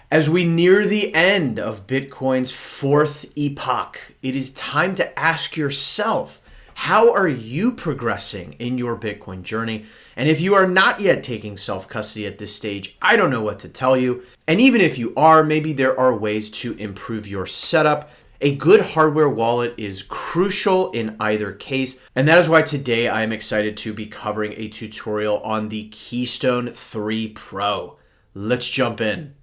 As we near the end of Bitcoin's fourth epoch, it is time to ask yourself, how are you progressing in your Bitcoin journey? And if you are not yet taking self-custody at this stage, I don't know what to tell you. And even if you are, maybe there are ways to improve your setup. A good hardware wallet is crucial in either case. And that is why today I am excited to be covering a tutorial on the Keystone 3 Pro. Let's jump in.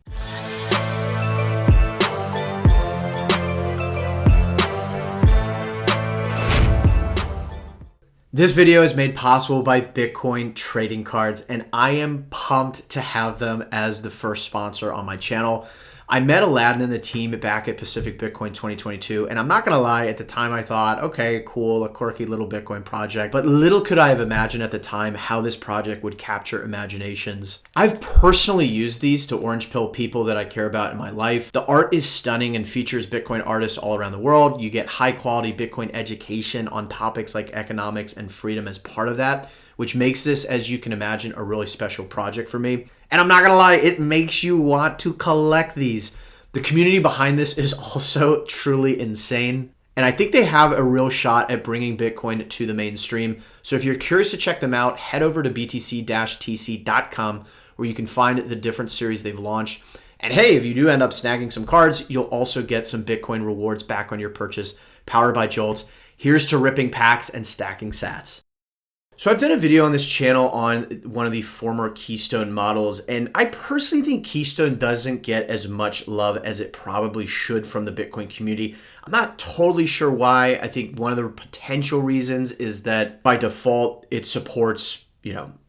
This video is made possible by Bitcoin trading cards, and I am pumped to have them as the first sponsor on my channel. I met Aladdin and the team back at Pacific Bitcoin 2022, and I'm not gonna lie, at the time I thought, okay, cool, a quirky little Bitcoin project, but little could I have imagined at the time how this project would capture imaginations. I've personally used these to orange pill people that I care about in my life. The art is stunning and features Bitcoin artists all around the world. You get high quality Bitcoin education on topics like economics and freedom as part of that, which makes this, as you can imagine, a really special project for me. And I'm not gonna lie, it makes you want to collect these. The community behind this is also truly insane. And I think they have a real shot at bringing Bitcoin to the mainstream. So if you're curious to check them out, head over to btc-tc.com where you can find the different series they've launched. And hey, if you do end up snagging some cards, you'll also get some Bitcoin rewards back on your purchase, powered by Jolts. Here's to ripping packs and stacking sats. So I've done a video on this channel on one of the former Keystone models, and I personally think Keystone doesn't get as much love as it probably should from the Bitcoin community. I'm not totally sure why. I think one of the potential reasons is that by default, it supports,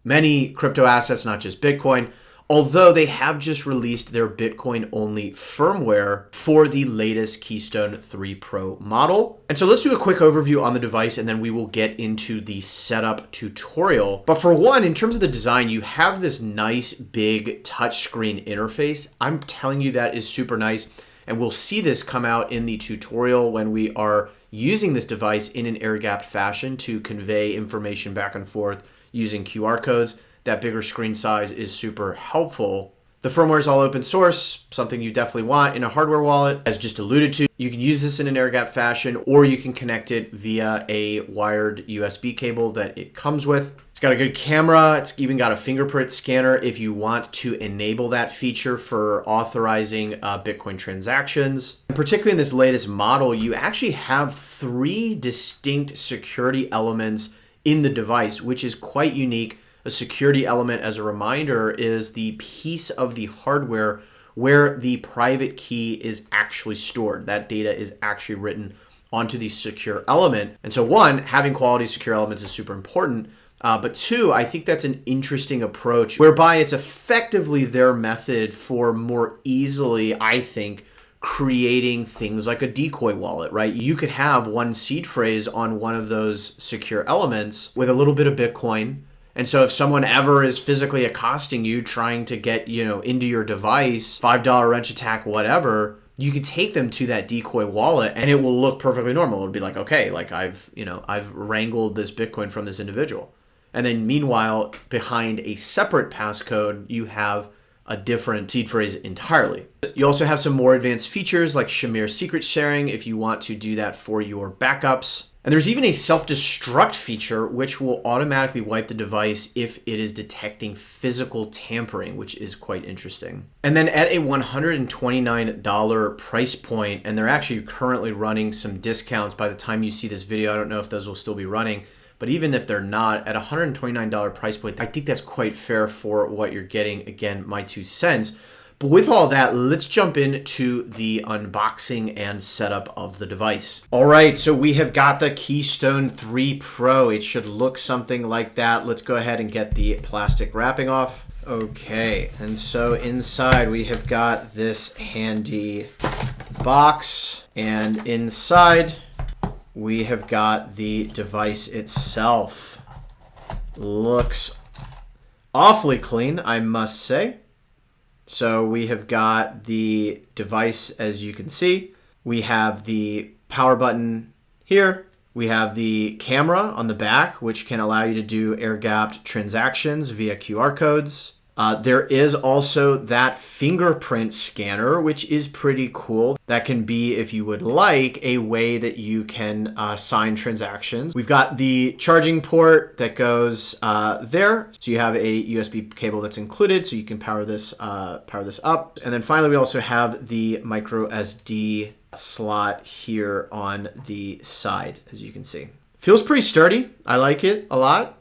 many crypto assets, not just Bitcoin. Although they have just released their Bitcoin-only firmware for the latest Keystone 3 Pro model. And so let's do a quick overview on the device, and then we will get into the setup tutorial. But for one, in terms of the design, you have this nice big touchscreen interface. I'm telling you, that is super nice. And we'll see this come out in the tutorial when we are using this device in an air-gapped fashion to convey information back and forth using QR codes. That bigger screen size is super helpful. The firmware is all open source, something you definitely want in a hardware wallet. As just alluded to, you can use this in an air-gapped fashion, or you can connect it via a wired USB cable that it comes with. It's got a good camera. It's even got a fingerprint scanner if you want to enable that feature for authorizing Bitcoin transactions. And particularly in this latest model, you actually have 3 distinct security elements in the device, which is quite unique. A security element, as a reminder, is the piece of the hardware where the private key is actually stored. That data is actually written onto the secure element. And so one, having quality secure elements is super important. But two, I think that's an interesting approach whereby it's effectively their method for more easily, I think, creating things like a decoy wallet, right? You could have one seed phrase on one of those secure elements with a little bit of Bitcoin. And so if someone ever is physically accosting you, trying to get, into your device, $5 wrench attack, whatever, you could take them to that decoy wallet and it will look perfectly normal. It'll be like, okay, like I've wrangled this Bitcoin from this individual. And then meanwhile, behind a separate passcode, you have a different seed phrase entirely. You also have some more advanced features like Shamir secret sharing if you want to do that for your backups. And there's even a self-destruct feature which will automatically wipe the device if it is detecting physical tampering, which is quite interesting. And then at a $129 price point, and they're actually currently running some discounts by the time you see this video. I don't know if those will still be running, but even if they're not, at a $129 price point, I think that's quite fair for what you're getting. Again, my 2 cents. But with all that, let's jump into the unboxing and setup of the device. All right, so we have got the Keystone 3 Pro. It should look something like that. Let's go ahead and get the plastic wrapping off. Okay, and so inside we have got this handy box, and inside we have got the device itself. Looks awfully clean, I must say. So we have got the device, as you can see. We have the power button here. We have the camera on the back, which can allow you to do air-gapped transactions via QR codes. There is also that fingerprint scanner, which is pretty cool. That can be, if you would like, a way that you can sign transactions. We've got the charging port that goes there. So you have a USB cable that's included, so you can power this up. And then finally, we also have the micro SD slot here on the side, as you can see. Feels pretty sturdy. I like it a lot.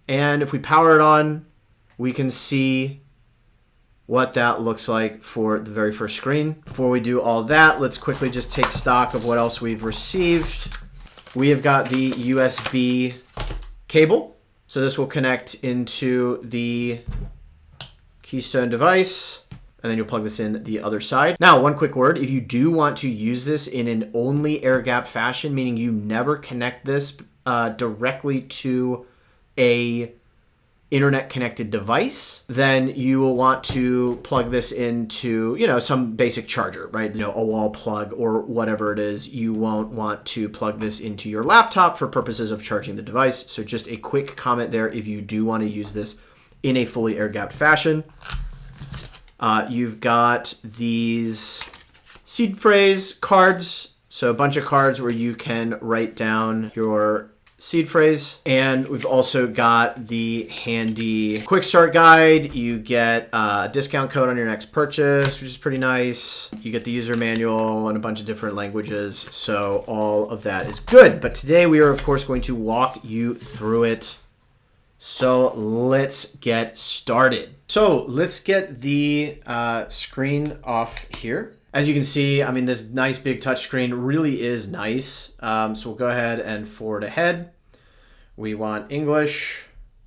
And if we power it on, we can see what that looks like for the very first screen. Before we do all that, let's quickly just take stock of what else we've received. We have got the USB cable. So this will connect into the Keystone device, and then you'll plug this in the other side. Now, one quick word, if you do want to use this in an only air gap fashion, meaning you never connect this directly to a internet connected device, then you will want to plug this into, some basic charger, right? A wall plug or whatever it is. You won't want to plug this into your laptop for purposes of charging the device. So just a quick comment there if you do want to use this in a fully air gapped fashion. You've got these seed phrase cards. So a bunch of cards where you can write down your seed phrase. And we've also got the handy quick start guide. You get a discount code on your next purchase, which is pretty nice. You get the user manual in a bunch of different languages. So all of that is good. But today we are, of course, going to walk you through it. So let's get started. So let's get the screen off here. As you can see, this nice big touchscreen really is nice. So we'll go ahead and forward ahead. We want English.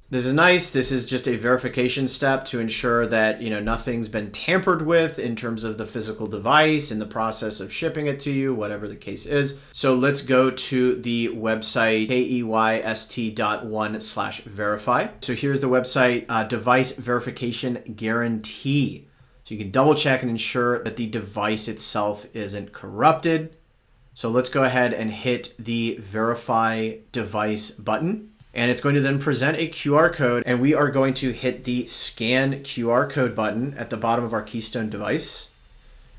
This is nice. This is just a verification step to ensure that, nothing's been tampered with in terms of the physical device in the process of shipping it to you, whatever the case is. So let's go to the website, keyst.1/verify. So here's the website, device verification guarantee. So you can double check and ensure that the device itself isn't corrupted. So let's go ahead and hit the verify device button. And it's going to then present a QR code, and we are going to hit the scan QR code button at the bottom of our Keystone device.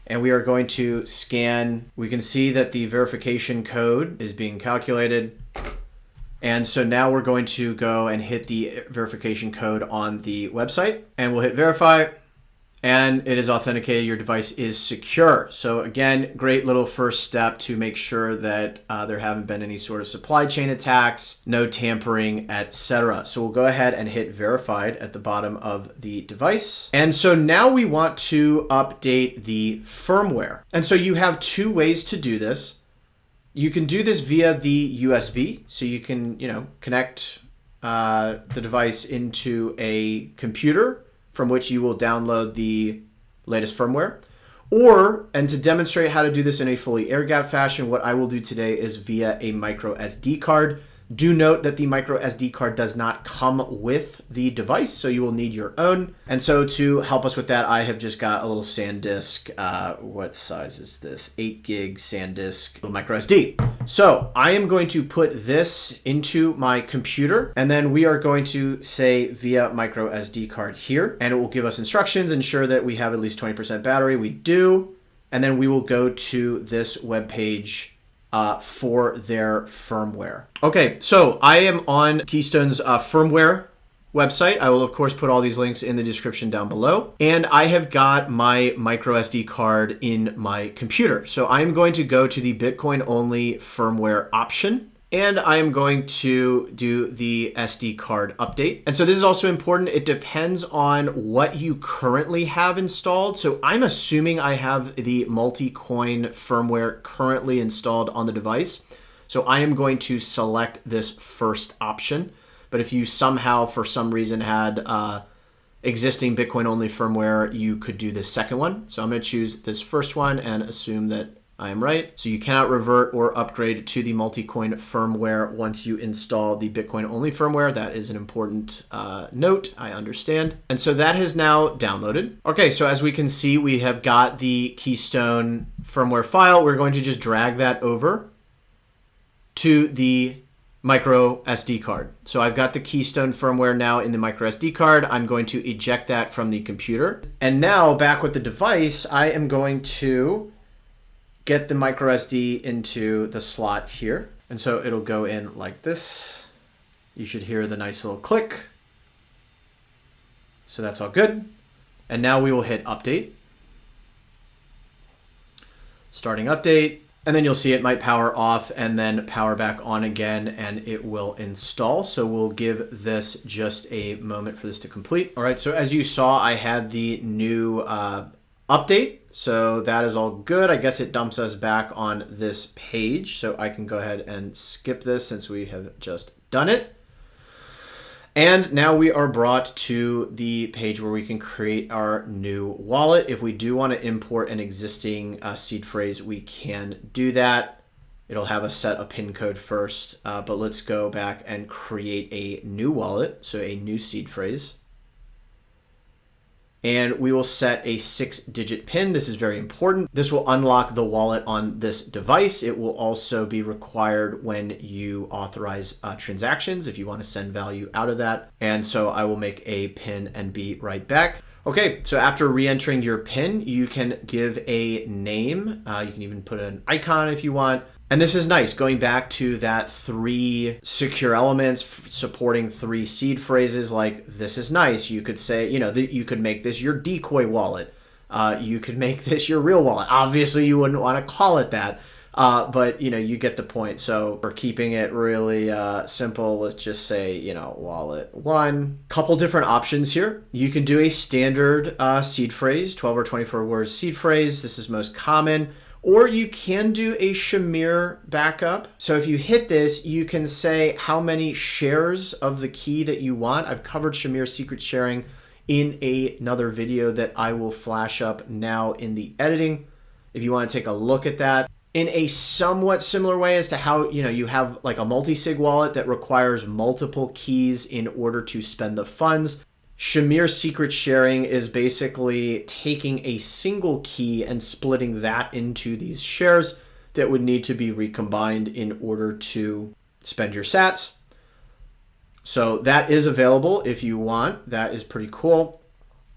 And we are going to scan. We can see that the verification code is being calculated. And so now we're going to go and hit the verification code on the website, and we'll hit verify. And it is authenticated. Your device is secure. So again, great little first step to make sure that there haven't been any sort of supply chain attacks, no tampering, etc. So we'll go ahead and hit verified at the bottom of the device. And so now we want to update the firmware. And so you have two ways to do this. You can do this via the USB. So you can, connect the device into a computer from which you will download the latest firmware. And to demonstrate how to do this in a fully air gap fashion, what I will do today is via a micro SD card. Do note that the micro SD card does not come with the device, so you will need your own. And so to help us with that, I have just got a little SanDisk. What size is this? 8 gig SanDisk micro SD. So I am going to put this into my computer, and then we are going to say via micro SD card here, and it will give us instructions, ensure that we have at least 20% battery. We do. And then we will go to this web page for their firmware. Okay, so I am on Keystone's firmware website. I will, of course, put all these links in the description down below. And I have got my micro SD card in my computer. So I'm going to go to the Bitcoin only firmware option. And I am going to do the SD card update. And so this is also important. It depends on what you currently have installed. So I'm assuming I have the multi-coin firmware currently installed on the device. So I am going to select this first option. But if you somehow, for some reason, had existing Bitcoin only firmware, you could do this second one. So I'm going to choose this first one and assume that I am right. So you cannot revert or upgrade to the multi-coin firmware once you install the Bitcoin only firmware. That is an important note, I understand. And so that has now downloaded. Okay, so as we can see, we have got the Keystone firmware file. We're going to just drag that over to the micro SD card. So I've got the Keystone firmware now in the micro SD card. I'm going to eject that from the computer. And now back with the device, I am going to get the micro SD into the slot here. And so it'll go in like this. You should hear the nice little click. So that's all good. And now we will hit update. Starting update. And then you'll see it might power off and then power back on again, and it will install. So we'll give this just a moment for this to complete. All right, so as you saw, I had the new update. So that is all good. I guess it dumps us back on this page. So I can go ahead and skip this since we have just done it. And now we are brought to the page where we can create our new wallet. If we do want to import an existing seed phrase, we can do that. It'll have us set a PIN code first, but let's go back and create a new wallet, so a new seed phrase. And we will set a 6-digit PIN. This is very important. This will unlock the wallet on this device. It will also be required when you authorize transactions if you want to send value out of that. And so I will make a PIN and be right back. Okay, so after re-entering your PIN, you can give a name. You can even put an icon if you want. And this is nice, going back to that 3 secure elements supporting 3 seed phrases. Like, this is nice. You could say, you know, you could make this your decoy wallet. You could make this your real wallet. Obviously, you wouldn't want to call it that, but you know, you get the point. So for keeping it really simple, let's just say, you know, wallet 1. Couple different options here. You can do a standard seed phrase, 12 or 24 words seed phrase. This is most common. Or you can do a Shamir backup. So if you hit this, you can say how many shares of the key that you want. I've covered Shamir secret sharing in another video that I will flash up now in the editing, if you want to take a look at that. In a somewhat similar way as to how, you know, you have like a multi-sig wallet that requires multiple keys in order to spend the funds. Shamir secret sharing is basically taking a single key and splitting that into these shares that would need to be recombined in order to spend your sats. So that is available if you want. That is pretty cool.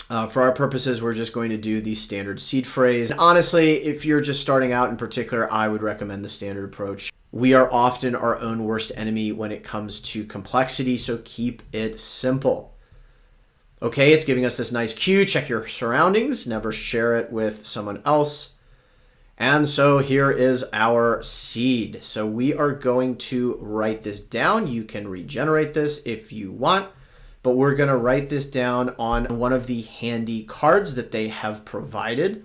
For our purposes, we're just going to do the standard seed phrase. Honestly, if you're just starting out in particular, I would recommend the standard approach. We are often our own worst enemy when it comes to complexity, so keep it simple. Okay, it's giving us this nice cue. Check your surroundings. Never share it with someone else. And so here is our seed. So we are going to write this down. You can regenerate this if you want, but we're going to write this down on one of the handy cards that they have provided.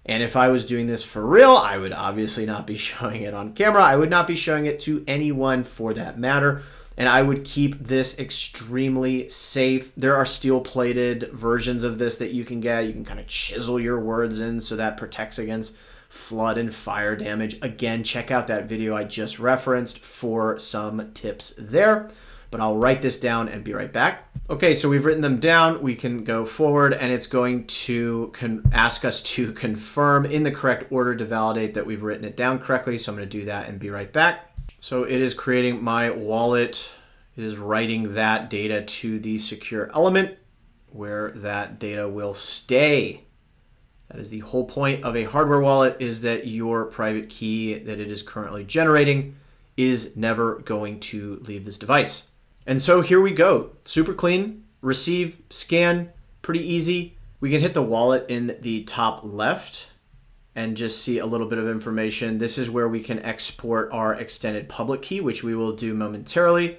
And if I was doing this for real, I would obviously not be showing it on camera. I would not be showing it to anyone for that matter. And I would keep this extremely safe. There are steel-plated versions of this that you can get. You can kind of chisel your words in so that protects against flood and fire damage. Again, check out that video I just referenced for some tips there. But I'll write this down and be right back. Okay, so we've written them down. We can go forward, and it's going to ask us to confirm in the correct order to validate that we've written it down correctly. So I'm going to do that and be right back. So it is creating my wallet. It is writing that data to the secure element where that data will stay. That is the whole point of a hardware wallet, is that your private key that it is currently generating is never going to leave this device. And so here we go. Super clean, receive, scan, pretty easy. We can hit the wallet in the top left and just see a little bit of information. This is where we can export our extended public key, which we will do momentarily.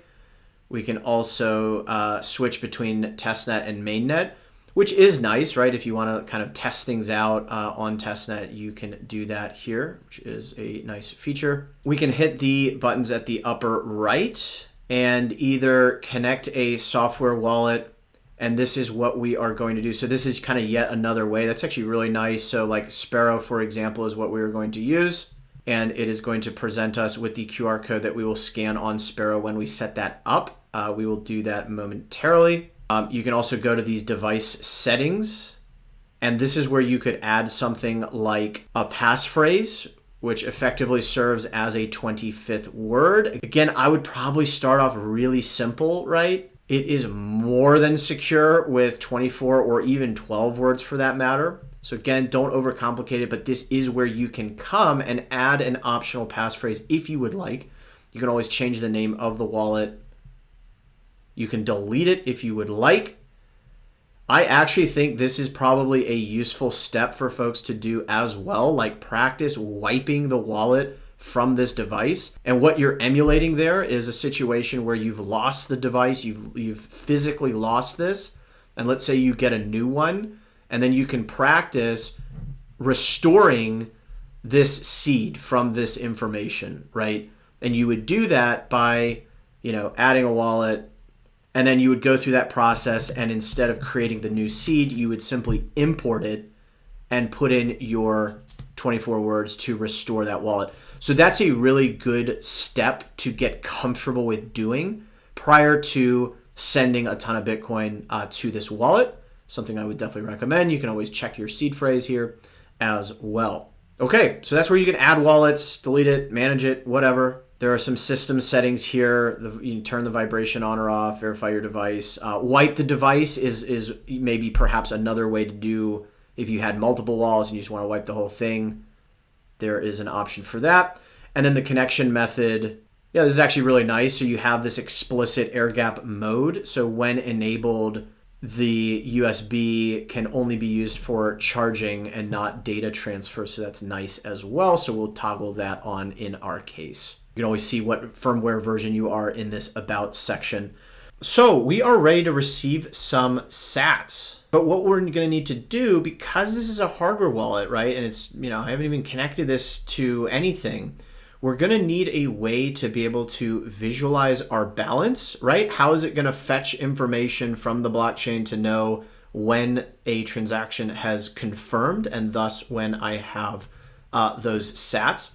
We can also switch between testnet and mainnet, which is nice, right? If you want to kind of test things out on testnet, you can do that here, which is a nice feature. We can hit the buttons at the upper right and either connect a software wallet, and this is what we are going to do. So this is kind of yet another way. That's actually really nice. So like Sparrow, for example, is what we are going to use. And it is going to present us with the QR code that we will scan on Sparrow when we set that up. We will do that momentarily. You can also go to these device settings. And this is where you could add something like a passphrase which effectively serves as a 25th word. Again, I would probably start off really simple, right? It is more than secure with 24 or even 12 words for that matter. So again, don't overcomplicate it, but this is where you can come and add an optional passphrase if you would like. You can always change the name of the wallet. You can delete it if you would like. I actually think this is probably a useful step for folks to do as well, like practice wiping the wallet from this device. And what you're emulating there is a situation where you've lost the device, you've physically lost this, and let's say you get a new one, and then you can practice restoring this seed from this information, right? And you would do that by, adding a wallet, and then you would go through that process, and instead of creating the new seed, you would simply import it and put in your 24 words to restore that wallet. So that's a really good step to get comfortable with doing prior to sending a ton of Bitcoin to this wallet. Something I would definitely recommend. You can always check your seed phrase here as well. Okay, so that's where you can add wallets, delete it, manage it, whatever. There are some system settings here. You can turn the vibration on or off, verify your device. Wipe the device is maybe perhaps another way to do if you had multiple wallets and you just want to wipe the whole thing. There is an option for that. And then the connection method. Yeah, this is actually really nice. So you have this explicit air gap mode. So when enabled, the USB can only be used for charging and not data transfer. So that's nice as well. So we'll toggle that on in our case. You can always see what firmware version you are in this About section. So we are ready to receive some sats. But what we're going to need to do, because this is a hardware wallet, right? And it's, I haven't even connected this to anything. We're going to need a way to be able to visualize our balance, right? How is it going to fetch information from the blockchain to know when a transaction has confirmed and thus when I have those sats?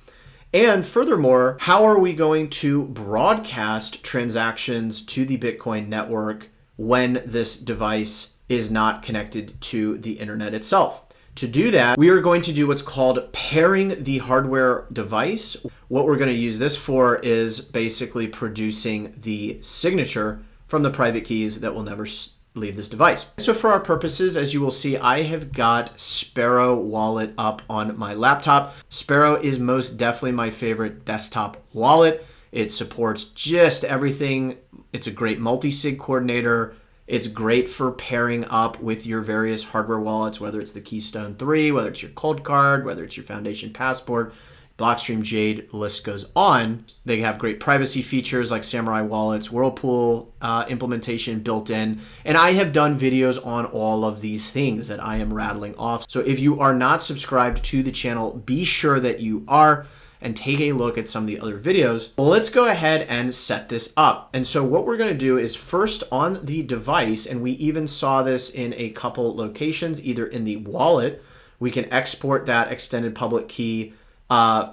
And furthermore, how are we going to broadcast transactions to the Bitcoin network when this device is not connected to the internet itself? To do that, we are going to do what's called pairing the hardware device. What we're going to use this for is basically producing the signature from the private keys that will never leave this device. So for our purposes, as you will see, I have got Sparrow wallet up on my laptop. Sparrow is most definitely my favorite desktop wallet. It supports just everything. It's a great multi-sig coordinator. It's great for pairing up with your various hardware wallets, whether it's the Keystone 3, whether it's your Cold Card, whether it's your Foundation Passport, Blockstream Jade, the list goes on. They have great privacy features like Samurai Wallets, Whirlpool implementation built in. And I have done videos on all of these things that I am rattling off. So if you are not subscribed to the channel, be sure that you are and take a look at some of the other videos. Well, let's go ahead and set this up. And so what we're going to do is first on the device, and we even saw this in a couple locations, either in the wallet, we can export that extended public key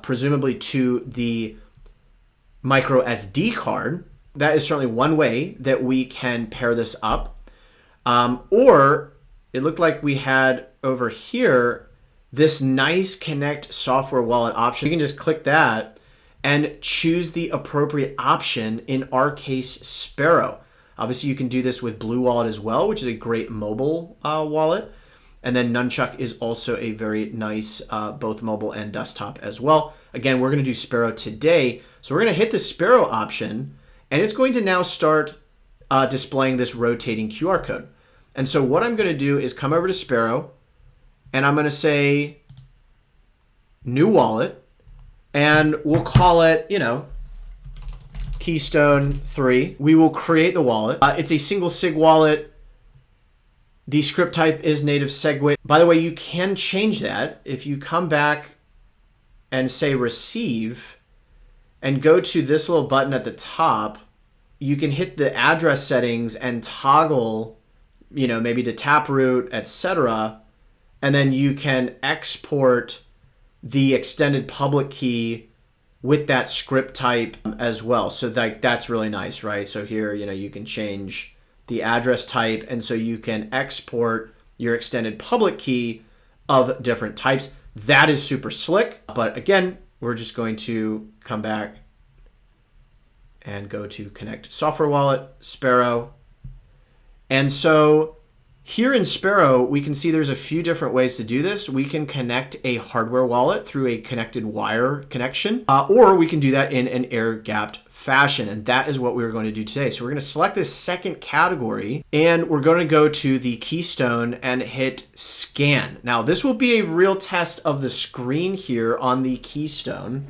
presumably to the micro SD card. That is certainly one way that we can pair this up. Or it looked like we had over here this nice connect software wallet option. You can just click that and choose the appropriate option, in our case, Sparrow. Obviously, you can do this with Blue Wallet as well, which is a great mobile wallet. And then Nunchuck is also a very nice, both mobile and desktop as well. Again, we're going to do Sparrow today. So we're going to hit the Sparrow option, and it's going to now start displaying this rotating QR code. And so what I'm going to do is come over to Sparrow, and I'm going to say new wallet, and we'll call it, Keystone 3. We will create the wallet. It's a single sig wallet. The script type is native SegWit. By the way, you can change that. If you come back and say receive and go to this little button at the top, you can hit the address settings and toggle, maybe to Taproot, etc. And then you can export the extended public key with that script type as well. So that's really nice, right? So here, you can change the address type, and so you can export your extended public key of different types. That is super slick. But again, we're just going to come back and go to connect software wallet, Sparrow. And so here in Sparrow, we can see there's a few different ways to do this. We can connect a hardware wallet through a connected wire connection, or we can do that in an air-gapped fashion. And that is what we're going to do today. So we're going to select this second category and we're going to go to the Keystone and hit scan. Now this will be a real test of the screen here on the Keystone.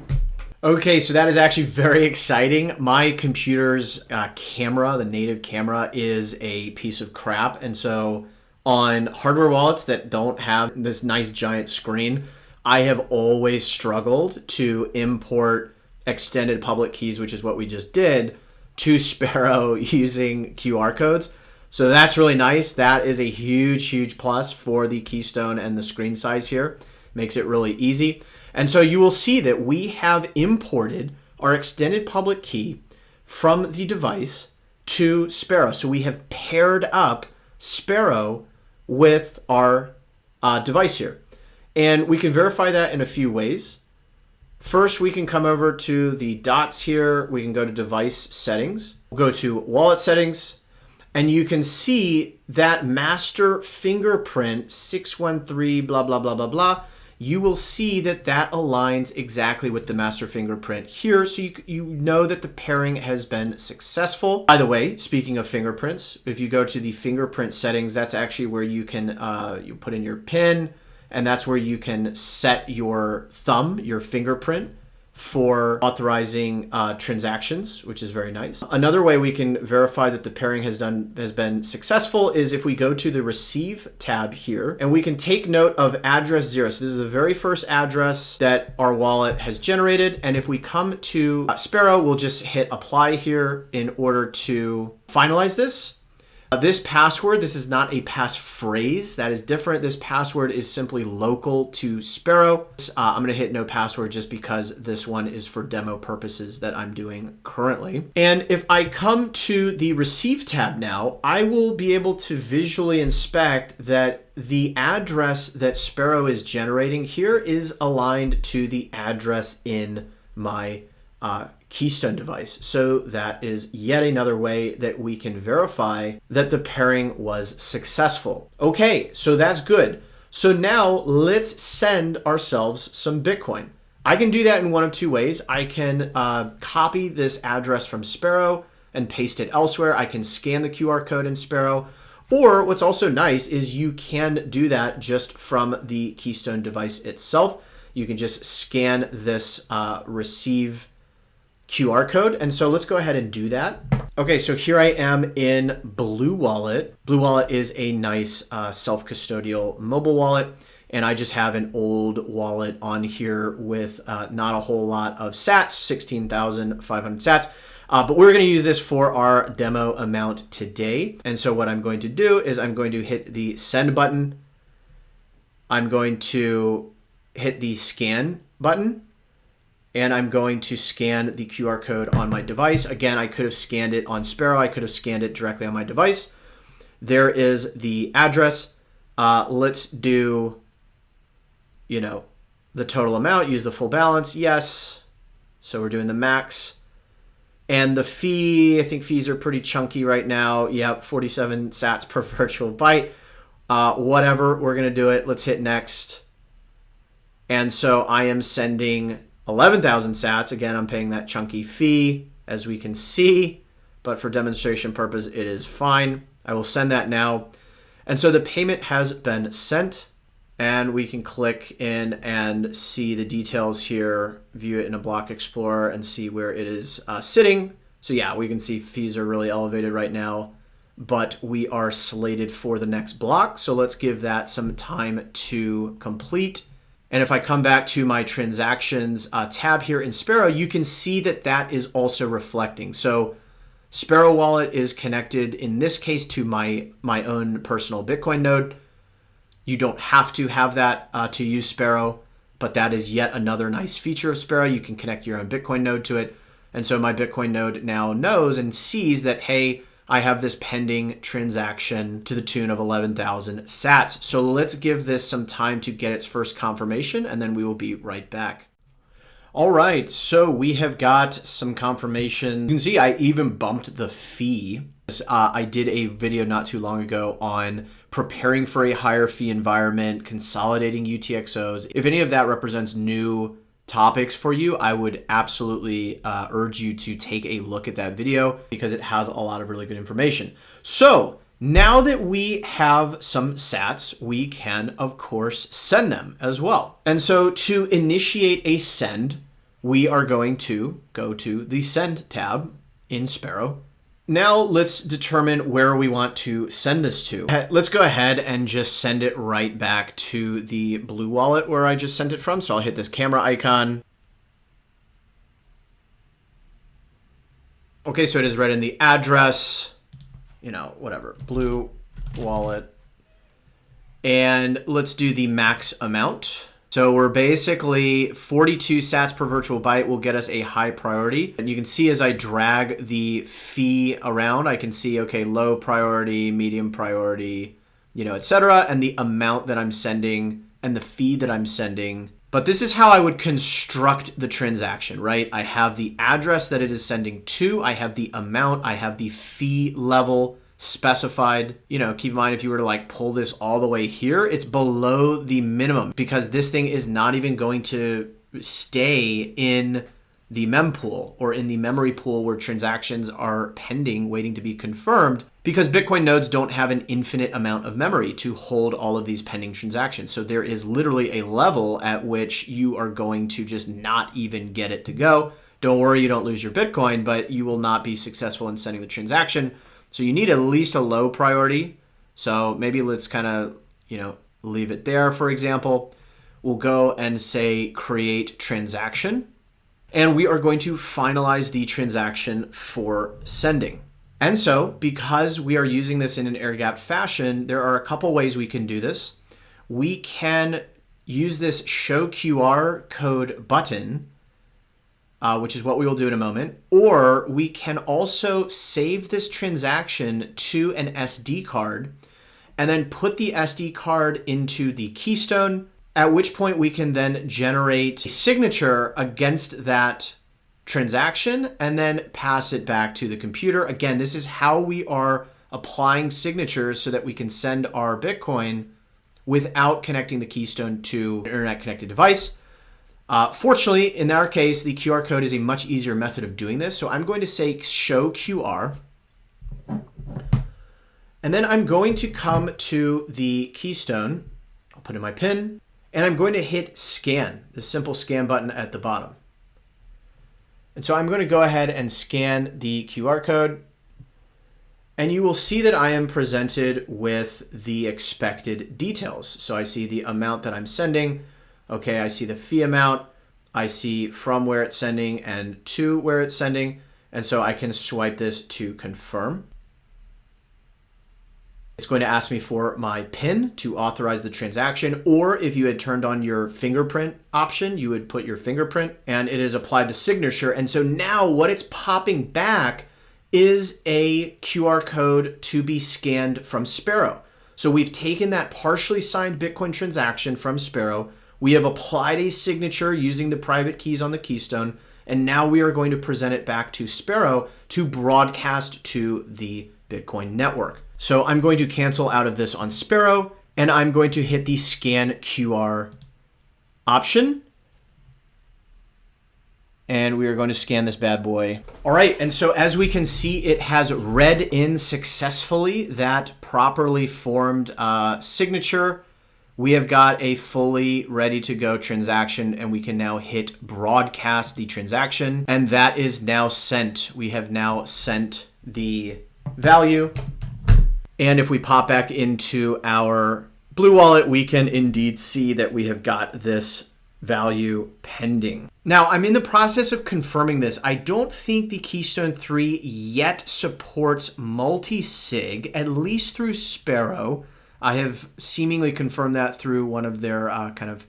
Okay, so that is actually very exciting. My computer's camera, the native camera, is a piece of crap. And so on hardware wallets that don't have this nice giant screen, I have always struggled to import extended public keys, which is what we just did, to Sparrow using QR codes. So that's really nice. That is a huge, huge plus for the Keystone, and the screen size here makes it really easy. And so you will see that we have imported our extended public key from the device to Sparrow. So we have paired up Sparrow with our device here. And we can verify that in a few ways. First, we can come over to the dots here. We can go to device settings. We'll go to wallet settings, and you can see that master fingerprint 613 blah, blah, blah, blah, blah. You will see that that aligns exactly with the master fingerprint here. So you know that the pairing has been successful. By the way, speaking of fingerprints, if you go to the fingerprint settings, that's actually where you can you put in your PIN, and that's where you can set your thumb, your fingerprint, for authorizing transactions, which is very nice. Another way we can verify that the pairing has been successful is if we go to the receive tab here, and we can take note of address 0. So this is the very first address that our wallet has generated. And if we come to Sparrow, we'll just hit apply here in order to finalize this. This password, this is not a passphrase. That is different. This password is simply local to Sparrow. I'm going to hit no password just because this one is for demo purposes that I'm doing currently. And if I come to the receive tab now, I will be able to visually inspect that the address that Sparrow is generating here is aligned to the address in my Keystone device. So that is yet another way that we can verify that the pairing was successful. Okay, so that's good. So now let's send ourselves some Bitcoin. I can do that in one of two ways. I can copy this address from Sparrow and paste it elsewhere. I can scan the QR code in Sparrow. Or what's also nice is you can do that just from the Keystone device itself. You can just scan this receive QR code. And so let's go ahead and do that. Okay, so here I am in Blue Wallet. Blue Wallet is a nice self-custodial mobile wallet. And I just have an old wallet on here with not a whole lot of sats, 16,500 sats. But we're going to use this for our demo amount today. And so what I'm going to do is I'm going to hit the send button. I'm going to hit the scan button. And I'm going to scan the QR code on my device. Again, I could have scanned it on Sparrow. I could have scanned it directly on my device. There is the address. Let's do, the total amount, use the full balance. Yes. So we're doing the max. And the fee, I think fees are pretty chunky right now. Yep, 47 sats per virtual byte. Whatever, we're going to do it. Let's hit next. And so I am sending 11,000 sats. Again, I'm paying that chunky fee, as we can see, but for demonstration purpose, it is fine. I will send that now. And so the payment has been sent, and we can click in and see the details here, view it in a block explorer, and see where it is sitting. So yeah, we can see fees are really elevated right now, but we are slated for the next block. So let's give that some time to complete. And if I come back to my transactions tab here in Sparrow, you can see that that is also reflecting. So Sparrow wallet is connected in this case to my own personal Bitcoin node. You don't have to have that to use Sparrow, but that is yet another nice feature of Sparrow. You can connect your own Bitcoin node to it. And so my Bitcoin node now knows and sees that, hey, I have this pending transaction to the tune of 11,000 sats. So let's give this some time to get its first confirmation, and then we will be right back. All right, so we have got some confirmation. You can see I even bumped the fee. I did a video not too long ago on preparing for a higher fee environment, consolidating UTXOs. If any of that represents new topics for you, I would absolutely urge you to take a look at that video because it has a lot of really good information. So now that we have some sats, we can, of course, send them as well. And so to initiate a send, we are going to go to the Send tab in Sparrow. Now let's determine where we want to send this to. Let's go ahead and just send it right back to the blue wallet where I just sent it from. So I'll hit this camera icon. Okay, so it is right in the address, you know, whatever, blue wallet. And let's do the max amount. So we're basically 42 sats per virtual byte will get us a high priority. And you can see as I drag the fee around, I can see, okay, low priority, medium priority, you know, etc. And the amount that I'm sending and the fee that I'm sending. But this is how I would construct the transaction, right? I have the address that it is sending to, I have the amount, I have the fee level specified. You know, keep in mind, if you were to like pull this all the way here, it's below the minimum because this thing is not even going to stay in the mempool or in the memory pool where transactions are pending, waiting to be confirmed, because Bitcoin nodes don't have an infinite amount of memory to hold all of these pending transactions. So there is literally a level at which you are going to just not even get it to go. Don't worry, you don't lose your Bitcoin, but you will not be successful in sending the transaction. So you need at least a low priority. So maybe let's kind of, you know, leave it there, for example. We'll go and say create transaction. And we are going to finalize the transaction for sending. And so because we are using this in an air-gapped fashion, there are a couple ways we can do this. We can use this show QR code button, which is what we will do in a moment. Or we can also save this transaction to an SD card and then put the SD card into the Keystone, at which point we can then generate a signature against that transaction and then pass it back to the computer. Again, this is how we are applying signatures so that we can send our Bitcoin without connecting the Keystone to an internet-connected device. Fortunately, in our case, the QR code is a much easier method of doing this. So I'm going to say show QR. And then I'm going to come to the Keystone. I'll put in my PIN. And I'm going to hit scan, the simple scan button at the bottom. And so I'm going to go ahead and scan the QR code. And you will see that I am presented with the expected details. So I see the amount that I'm sending. Okay, I see the fee amount, I see from where it's sending and to where it's sending, and so I can swipe this to confirm. It's going to ask me for my PIN to authorize the transaction, or if you had turned on your fingerprint option, you would put your fingerprint, and it has applied the signature. And so now what it's popping back is a QR code to be scanned from Sparrow. So we've taken that partially signed Bitcoin transaction from Sparrow, we have applied a signature using the private keys on the Keystone, and now we are going to present it back to Sparrow to broadcast to the Bitcoin network. So I'm going to cancel out of this on Sparrow, and I'm going to hit the scan QR option. And we are going to scan this bad boy. All right, and so as we can see, it has read in successfully that properly formed signature. We have got a fully ready to go transaction, and we can now hit broadcast the transaction, and that is now sent. We have now sent the value. And if we pop back into our Blue Wallet, we can indeed see that we have got this value pending. Now, I'm in the process of confirming this. I don't think the Keystone 3 yet supports multi-sig, at least through Sparrow. I have seemingly confirmed that through one of their kind of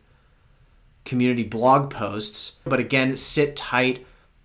community blog posts. But again, sit tight.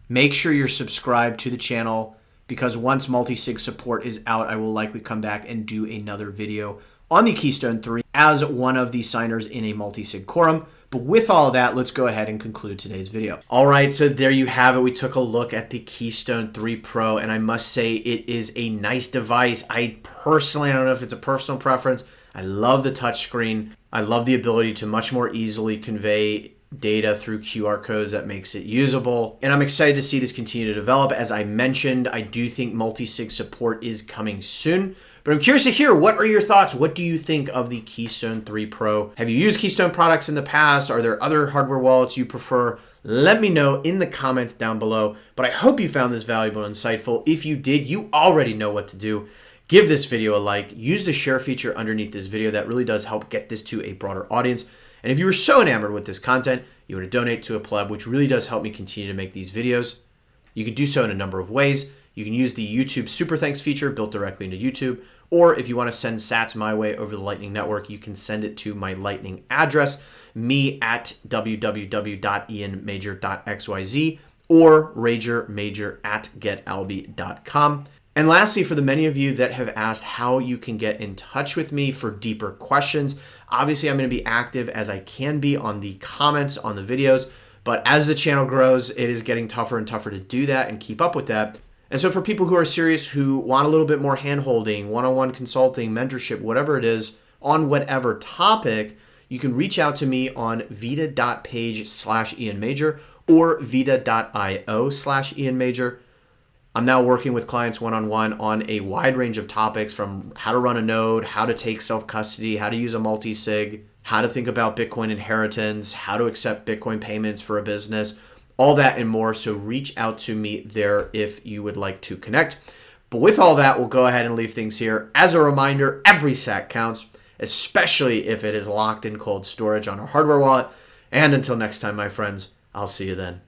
Make sure you're subscribed to the channel, because once multi-sig support is out, I will likely come back and do another video on the Keystone 3 as one of the signers in a multi-sig quorum. But with all that, let's go ahead and conclude today's video. All right, so there you have it. We took a look at the Keystone 3 Pro, and I must say it is a nice device. I don't know if it's a personal preference, I love the touchscreen. I love the ability to much more easily convey data through QR codes that makes it usable. And I'm excited to see this continue to develop. As I mentioned, I do think multi-sig support is coming soon. But I'm curious to hear, what are your thoughts? What do you think of the Keystone 3 Pro? Have you used Keystone products in the past? Are there other hardware wallets you prefer? Let me know in the comments down below. But I hope you found this valuable and insightful. If you did, you already know what to do. Give this video a like. Use the share feature underneath this video. That really does help get this to a broader audience. And if you were so enamored with this content, you want to donate to a pleb, which really does help me continue to make these videos. You can do so in a number of ways. You can use the YouTube Super Thanks feature built directly into YouTube. Or if you want to send sats my way over the Lightning Network, you can send it to my Lightning address, me@www.ianmajor.xyz or ragermajor@getalby.com. And lastly, for the many of you that have asked how you can get in touch with me for deeper questions, obviously I'm going to be active as I can be on the comments on the videos, but as the channel grows, it is getting tougher and tougher to do that and keep up with that. And so for people who are serious, who want a little bit more hand-holding, one-on-one consulting, mentorship, whatever it is, on whatever topic, you can reach out to me on vita.page/IanMajor or vita.io/IanMajor. I'm now working with clients one-on-one on a wide range of topics, from how to run a node, how to take self-custody, how to use a multi-sig, how to think about Bitcoin inheritance, how to accept Bitcoin payments for a business, all that and more. So reach out to me there if you would like to connect. But with all that, we'll go ahead and leave things here. As a reminder, every sat counts, especially if it is locked in cold storage on our hardware wallet. And until next time, my friends, I'll see you then.